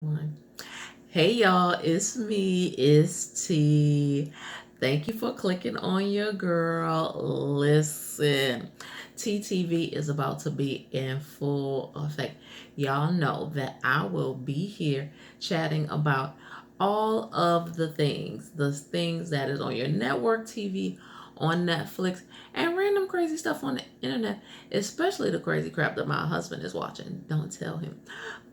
One. Hey y'all, it's me, it's T. Thank you for clicking on your girl. Listen, TTV is about to be in full effect. Y'all know that I will be here chatting about all of the things that is on your network TV, on Netflix, and random crazy stuff on the internet, especially the crazy crap that my husband is watching. Don't tell him.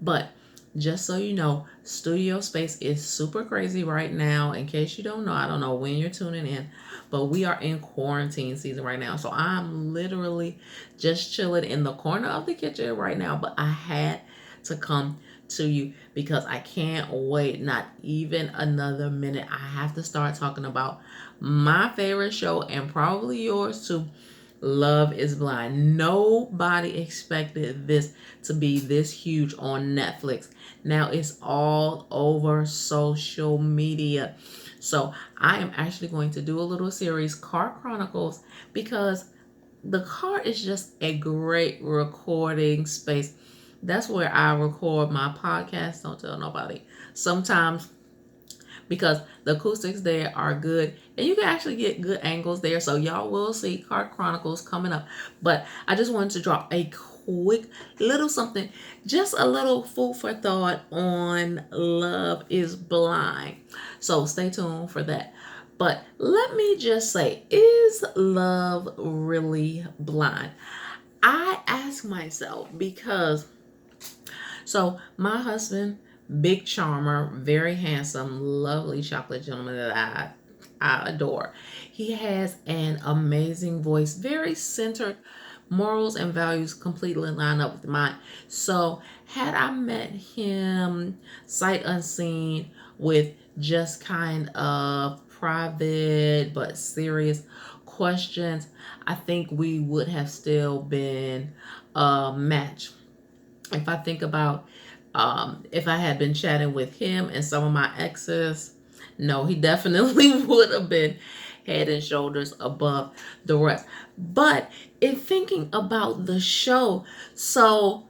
But just so you know, studio space is super crazy right now. In case you don't know, I don't know when you're tuning in, but we are in quarantine season right now. So I'm literally just chilling in the corner of the kitchen right now, but I had to come to you because I can't wait not even another minute. I have to start talking about my favorite show and probably yours too. Love is Blind. Nobody expected this to be this huge on Netflix. Now it's all over social media. So I am actually going to do a little series, Car Chronicles, because the car is just a great recording space. That's where I record my podcast. Don't tell nobody. Sometimes because the acoustics there are good and you can actually get good angles there. So y'all will see Car Chronicles coming up. But I just wanted to drop a quick little something, just a little food for thought on Love is Blind. So stay tuned for that. But let me just say, is love really blind? I ask myself because my husband, big charmer, very handsome, lovely chocolate gentleman that I adore. He has an amazing voice, very centered, morals and values completely line up with mine. So had I met him sight unseen with just kind of private but serious questions, I think we would have still been a match. If I think about if I had been chatting with him and some of my exes, no, he definitely would have been head and shoulders above the rest. But in thinking about the show, so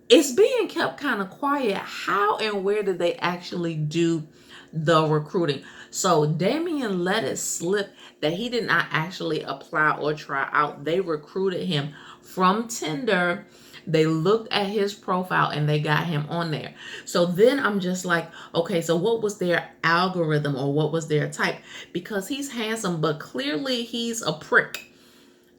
it's being kept kind of quiet. How and where did they actually do the recruiting? So Damien let it slip that he did not actually apply or try out. They recruited him from Tinder. They looked at his profile and they got him on there. So then I'm just like, okay, so what was their algorithm or what was their type? Because he's handsome, but clearly he's a prick.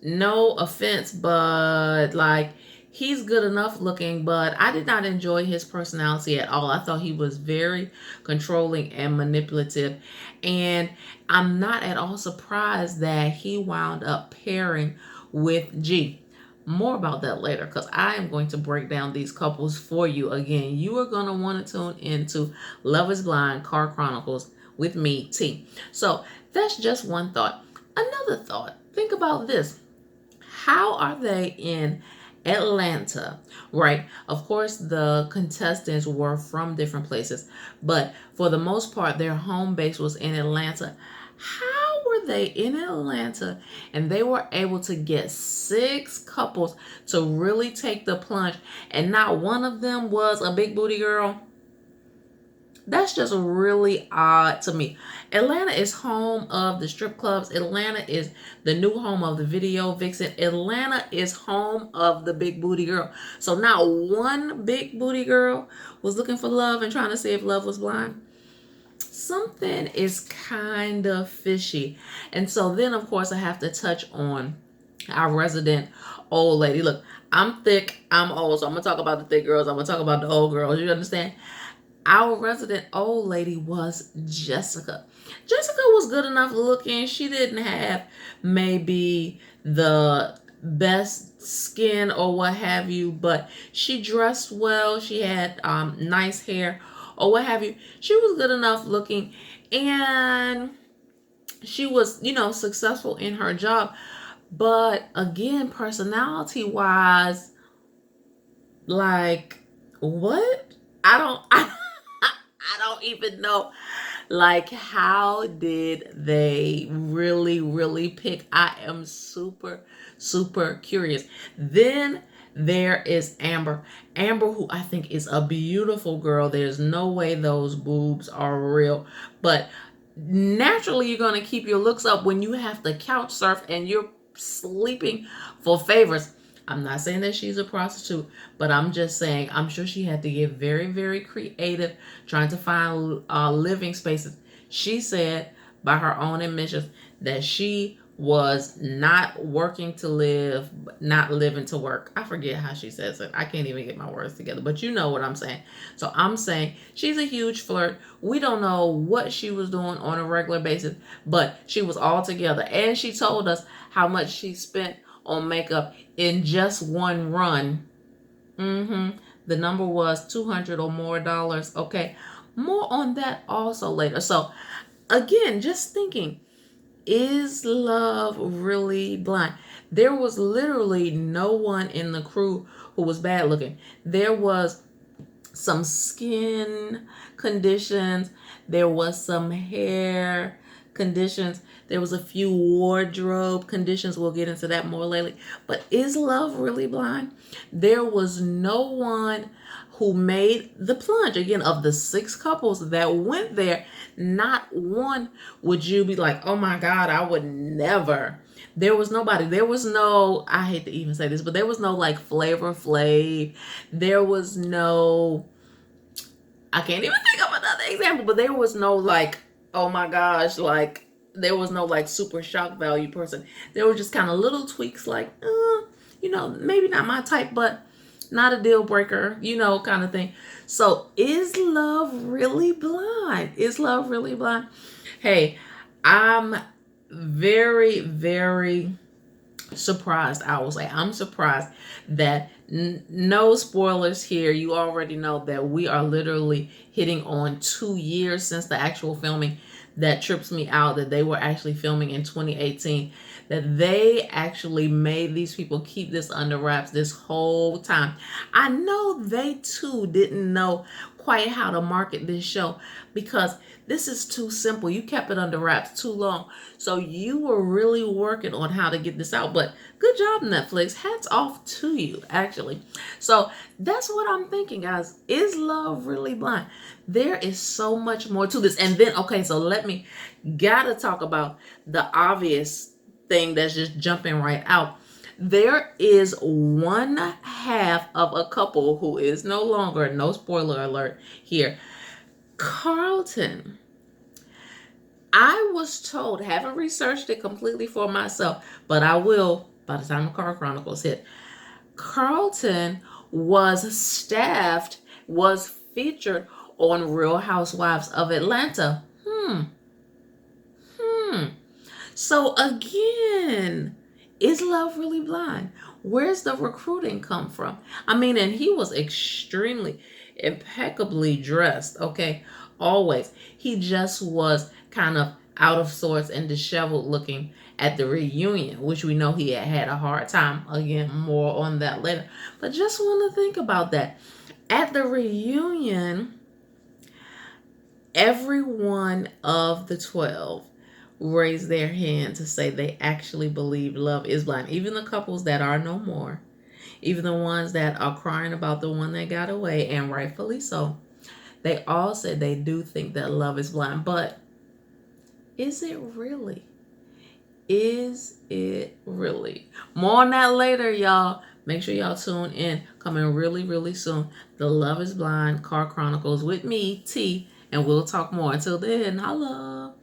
No offense, but like he's good enough looking, but I did not enjoy his personality at all. I thought he was very controlling and manipulative. And I'm not at all surprised that he wound up pairing with G. More about that later because I am going to break down these couples for you. Again, you are going to want to tune into Love is Blind Car Chronicles with me, T. So that's just one thought. Another thought, think about this. How are they in Atlanta, right? Of course, the contestants were from different places, but for the most part, their home base was in Atlanta. How were they in Atlanta and they were able to get six couples to really take the plunge, and not one of them was a big booty girl? That's just really odd to me. Atlanta is home of the strip clubs. Atlanta is the new home of the video vixen. Atlanta is home of the big booty girl. So not one big booty girl was looking for love and trying to see if love was blind. Something is kind of fishy. And so then, of course, I have to touch on our resident old lady. Look, I'm thick, I'm old, so I'm going to talk about the thick girls. I'm going to talk about the old girls. You understand? Our resident old lady was Jessica. Jessica was good enough looking. She didn't have maybe the best skin or what have you, but she dressed well. She had nice hair or what have you. She was good enough looking, and she was, successful in her job. But again, personality wise, like, what? I don't I don't even know. Like, how did they really, really pick? I am super, super curious. Then There is Amber. Amber, who I think is a beautiful girl. There's no way those boobs are real. But naturally, you're going to keep your looks up when you have to couch surf and you're sleeping for favors. I'm not saying that she's a prostitute, but I'm just saying I'm sure she had to get very, very creative trying to find living spaces. She said, by her own admissions, that she was not working to live, not living to work. I forget how she says it. I can't even get my words together, but you know what I'm saying. So I'm saying she's a huge flirt. We don't know what she was doing on a regular basis, but she was all together. And she told us how much she spent on makeup in just one run. The number was $200 or more. Okay. More on that also later. So again, just thinking, is love really blind? There was literally no one in the crew who was bad looking. There was some skin conditions. There was some hair conditions. There was a few wardrobe conditions. We'll get into that more later. But is love really blind? There was no one who made the plunge. Again, of the 6 couples that went there, not one would you be like, oh my God, I would never. There was nobody. There was no, I hate to even say this, but there was no like Flavor Flav. There was no, I can't even think of another example, but there was no like, oh my gosh, like there was no like super shock value person. There were just kind of little tweaks like, maybe not my type, but not a deal breaker, kind of thing. So is love really blind? Is love really blind? Hey, I'm very, very surprised. I will say I'm surprised that no spoilers here. You already know that we are literally hitting on 2 years since the actual filming. That trips me out that they were actually filming in 2018, that they actually made these people keep this under wraps this whole time. I know they too didn't know quite how to market this show because this is too simple. You kept it under wraps too long. So you were really working on how to get this out. But good job, Netflix. Hats off to you, actually. So that's what I'm thinking, guys. Is love really blind? There is so much more to this. And then, okay, so gotta talk about the obvious thing that's just jumping right out. There is one half of a couple who is no longer, no spoiler alert here, Carlton. I was told, haven't researched it completely for myself, but I will by the time the Car Chronicles hit. Carlton was featured on Real Housewives of Atlanta. So again, is love really blind? Where's the recruiting come from? I mean, and he was extremely impeccably dressed, okay? Always. He just was kind of out of sorts and disheveled looking at the reunion, which we know he had a hard time. Again, more on that later. But just want to think about that. At the reunion, every one of the 12 raised their hand to say they actually believe love is blind. Even the couples that are no more. Even the ones that are crying about the one that got away, and rightfully so. They all said they do think that love is blind. But is it really? Is it really? More on that later, y'all. Make sure y'all tune in. Coming really, really soon. The Love is Blind Car Chronicles with me, T. And we'll talk more. Until then, holla.